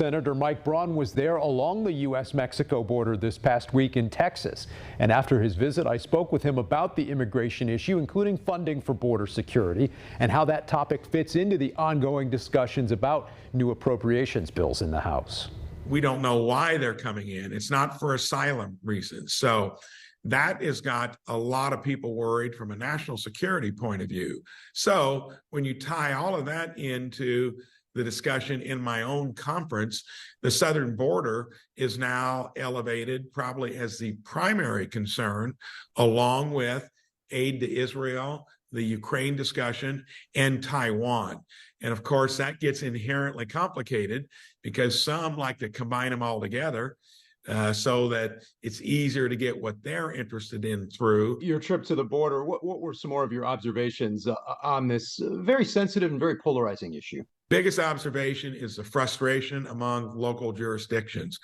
Senator Mike Braun was there along the U.S.-Mexico border this past week in Texas. And after his visit, I spoke with him about the immigration issue, including funding for border security, and how that topic fits into the ongoing discussions about new appropriations bills in the House. We don't know why they're coming in. It's not for asylum reasons. So that has got a lot of people worried from a national security point of view. So when you tie all of that into the discussion in my own conference, the southern border is now elevated probably as the primary concern, along with aid to Israel, the Ukraine discussion, and Taiwan. And of course, that gets inherently complicated because some like to combine them all together so that it's easier to get what they're interested in through. Your trip to the border, what were some more of your observations on this very sensitive and very polarizing issue? Biggest observation is the frustration among local jurisdictions.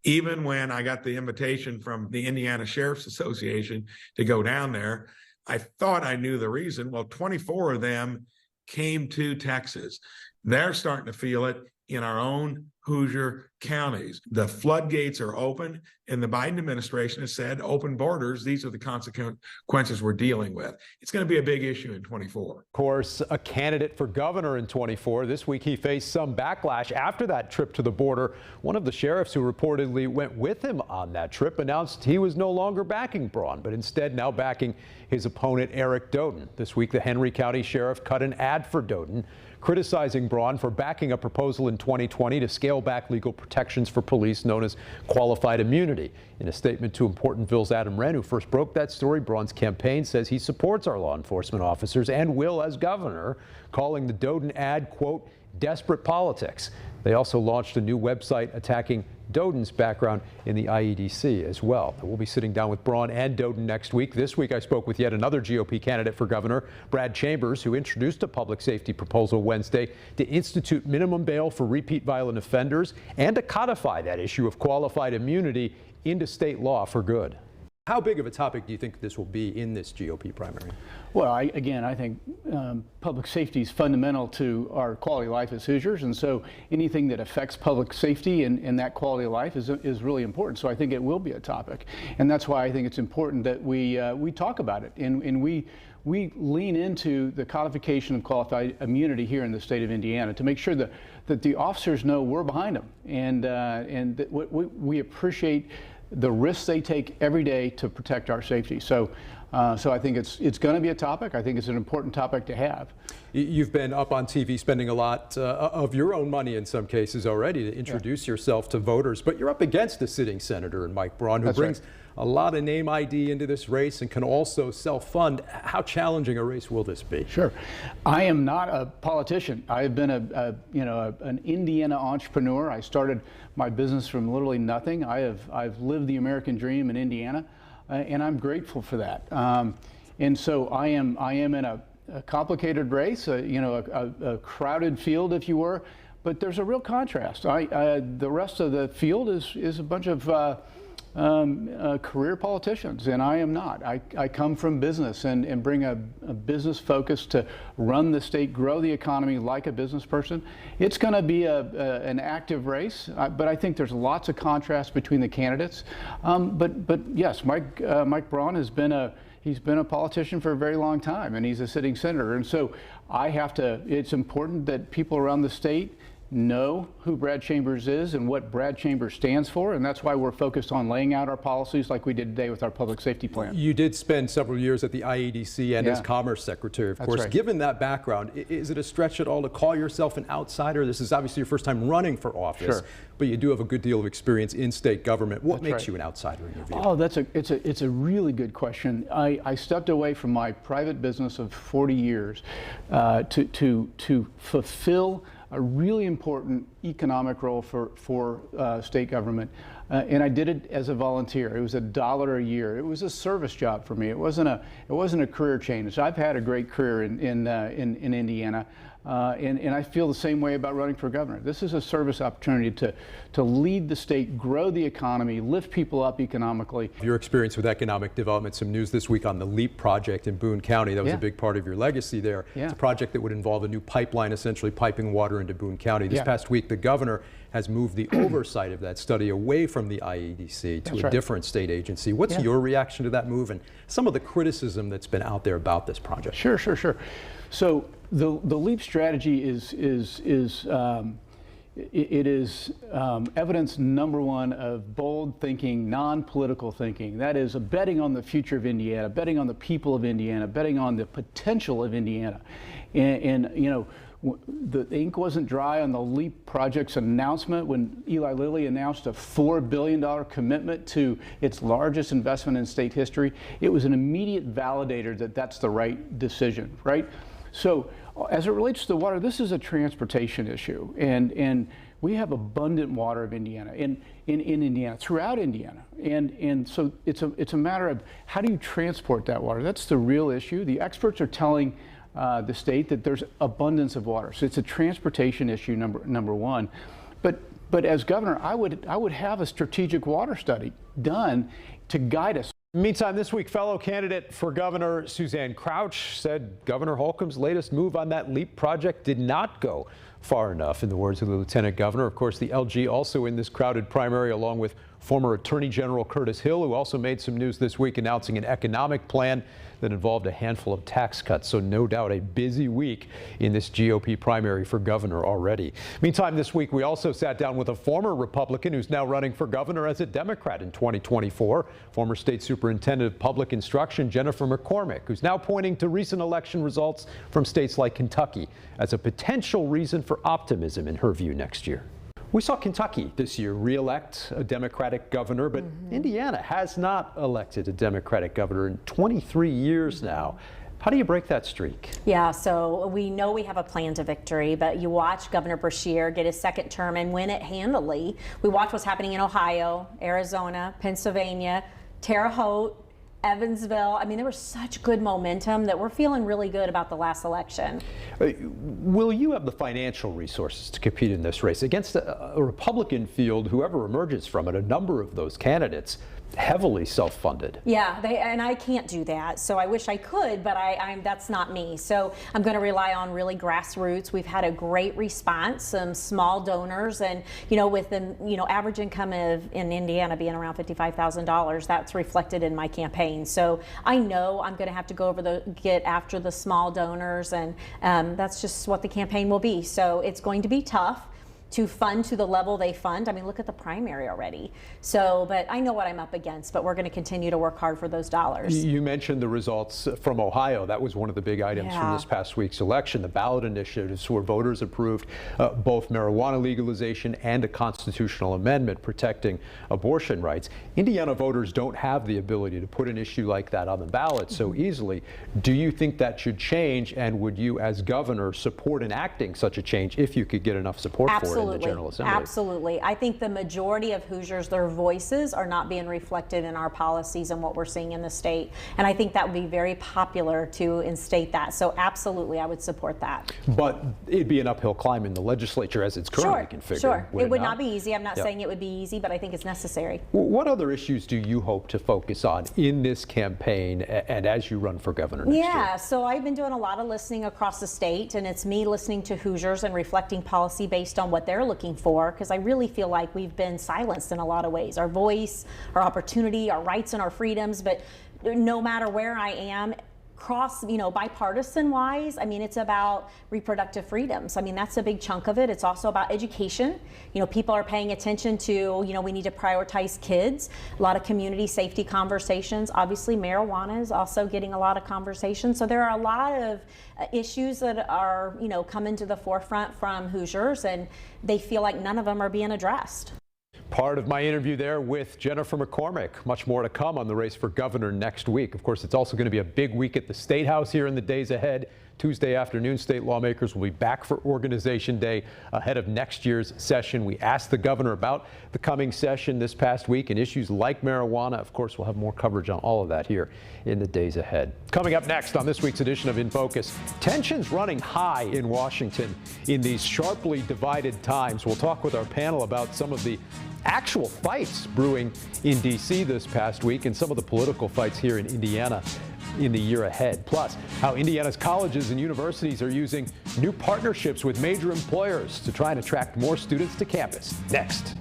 Even when I got the invitation from the Indiana Sheriff's Association to go down there, I thought I knew the reason. Well, 24 of them came to Texas. They're starting to feel it in our own Hoosier counties. The floodgates are open, and the Biden administration has said, open borders, these are the consequences we're dealing with. It's going to be a big issue in 24. Of course, a candidate for governor in 24. This week he faced some backlash after that trip to the border. One of the sheriffs who reportedly went with him on that trip announced he was no longer backing Braun, but instead now backing his opponent, Eric Doden. This week, the Henry County Sheriff cut an ad for Doden, criticizing Braun for backing a proposal in 2020 to scale back legal protections for police known as qualified immunity. In a statement to Importantville's Adam Wren, who first broke that story, Braun's campaign says he supports our law enforcement officers and will as governor, calling the Doden ad, quote, desperate politics. They also launched a new website attacking Doden's background in the IEDC as well. We'll be sitting down with Braun and Doden next week. This week I spoke with yet another GOP candidate for governor, Brad Chambers, who introduced a public safety proposal Wednesday to institute minimum bail for repeat violent offenders and to codify that issue of qualified immunity into state law for good. How big of a topic do you think this will be in this GOP primary? Well, I think public safety is fundamental to our quality of life as Hoosiers, and so anything that affects public safety and that quality of life is really important. So I think it will be a topic, and that's why I think it's important that we talk about it and we lean into the codification of qualified immunity here in the state of Indiana to make sure that the officers know we're behind them and that we appreciate the risks they take every day to protect our safety. So I think it's going to be a topic. I think it's an important topic to have. You've been up on TV spending a lot of your own money in some cases already to introduce yourself to voters, but you're up against a sitting senator in Mike Braun, who brings a lot of name ID into this race and can also self-fund. How challenging a race will this be? Sure. I am not a politician. I have been an Indiana entrepreneur. I started my business from literally nothing. I've lived the American dream in Indiana, and I'm grateful for that. And so I am in a complicated race, a crowded field, if you were, but there's a real contrast. The rest of the field is a bunch of career politicians, and I am not. I come from business and bring a business focus to run the state, grow the economy like a business person. It's going to be an active race, but I think there's lots of contrast between the candidates. But yes, Mike Braun has been he's been a politician for a very long time, and he's a sitting senator. And so it's important that people around the state know who Brad Chambers is and what Brad Chambers stands for, and that's why we're focused on laying out our policies like we did today with our public safety plan. You did spend several years at the IEDC and as Commerce Secretary, of course. Right. Given that background, is it a stretch at all to call yourself an outsider? This is obviously your first time running for office, but you do have a good deal of experience in state government. What makes you an outsider in your view? Oh, it's a really good question. I stepped away from my private business of 40 years to fulfill a really important economic role for state government, and I did it as a volunteer. It was $1 a year. It was a service job for me. It wasn't a career change. So I've had a great career in Indiana, and I feel the same way about running for governor. This is a service opportunity to lead the state, grow the economy, lift people up economically. Your experience with economic development, some news this week on the LEAP project in Boone County. That was a big part of your legacy there. It's a project that would involve a new pipeline, essentially piping water into Boone County. This past week, the governor has moved the oversight of that study away from the IEDC to a different state agency. What's your reaction to that move and some of the criticism that's been out there about this project? Sure. So the LEAP strategy is evidence number one of bold thinking, non-political thinking. That is betting on the future of Indiana, betting on the people of Indiana, betting on the potential of Indiana. And you know, the ink wasn't dry on the LEAP project's announcement when Eli Lilly announced a $4 billion commitment to its largest investment in state history. It was an immediate validator that that's the right decision, right? So as it relates to the water, this is a transportation issue, and we have abundant water of Indiana in Indiana, throughout Indiana, and so it's a matter of how do you transport that water. That's the real issue. The experts are telling the state that there's abundance of water, so it's a transportation issue number one. But as governor, I would have a strategic water study done to guide us. Meantime, this week, fellow candidate for governor Suzanne Crouch said Governor Holcomb's latest move on that LEAP project did not go far enough, in the words of the lieutenant governor. Of course, the LG also in this crowded primary, along with former Attorney General Curtis Hill, who also made some news this week announcing an economic plan that involved a handful of tax cuts. So no doubt a busy week in this GOP primary for governor already. Meantime, this week we also sat down with a former Republican who's now running for governor as a Democrat in 2024, former State Superintendent of Public Instruction Jennifer McCormick, who's now pointing to recent election results from states like Kentucky as a potential reason for optimism in her view next year. We saw Kentucky this year re-elect a Democratic governor, but Indiana has not elected a Democratic governor in 23 years now. How do you break that streak? Yeah, so we know we have a plan to victory, but you watch Governor Beshear get his second term and win it handily. We watch what's happening in Ohio, Arizona, Pennsylvania, Terre Haute, Evansville. I mean, there was such good momentum that we're feeling really good about the last election. Will you have the financial resources to compete in this race against a Republican field, whoever emerges from it, a number of those candidates heavily self-funded? Yeah, and I can't do that. So I wish I could, but that's not me. So I'm going to rely on really grassroots. We've had a great response, some small donors, and with the average income in Indiana being around $55,000, that's reflected in my campaign. So I know I'm going to have to get after the small donors, and that's just what the campaign will be. So it's going to be tough to fund to the level they fund. I mean, look at the primary already. So, but I know what I'm up against, but we're going to continue to work hard for those dollars. You mentioned the results from Ohio. That was one of the big items from this past week's election, the ballot initiatives where voters approved both marijuana legalization and a constitutional amendment protecting abortion rights. Indiana voters don't have the ability to put an issue like that on the ballot so easily. Do you think that should change, and would you as governor support enacting such a change if you could get enough support for it in the General Assembly? Absolutely. I think the majority of Hoosiers, their voices are not being reflected in our policies and what we're seeing in the state. And I think that would be very popular to instate that. So absolutely, I would support that. But it'd be an uphill climb in the legislature as it's currently configured. Sure. It would not be easy. I'm not saying it would be easy, but I think it's necessary. What other issues do you hope to focus on in this campaign and as you run for governor next year? Yeah, so I've been doing a lot of listening across the state, and it's me listening to Hoosiers and reflecting policy based on what they're looking for, because I really feel like we've been silenced in a lot of ways. Our voice, our opportunity, our rights and our freedoms, but no matter where I am, bipartisan wise, I mean, it's about reproductive freedoms. I mean, that's a big chunk of it. It's also about education. People are paying attention to, we need to prioritize kids. A lot of community safety conversations. Obviously, marijuana is also getting a lot of conversation. So there are a lot of issues that are, coming to the forefront from Hoosiers, and they feel like none of them are being addressed. Part of my interview there with Jennifer McCormick. Much more to come on the race for governor next week. Of course, it's also going to be a big week at the State House here in the days ahead. Tuesday afternoon, state lawmakers will be back for Organization Day ahead of next year's session. We asked the governor about the coming session this past week and issues like marijuana. Of course, we'll have more coverage on all of that here in the days ahead. Coming up next on this week's edition of In Focus, tensions running high in Washington in these sharply divided times. We'll talk with our panel about some of the actual fights brewing in D.C. this past week and some of the political fights here in Indiana. in the year ahead. Plus, how Indiana's colleges and universities are using new partnerships with major employers to try and attract more students to campus. Next.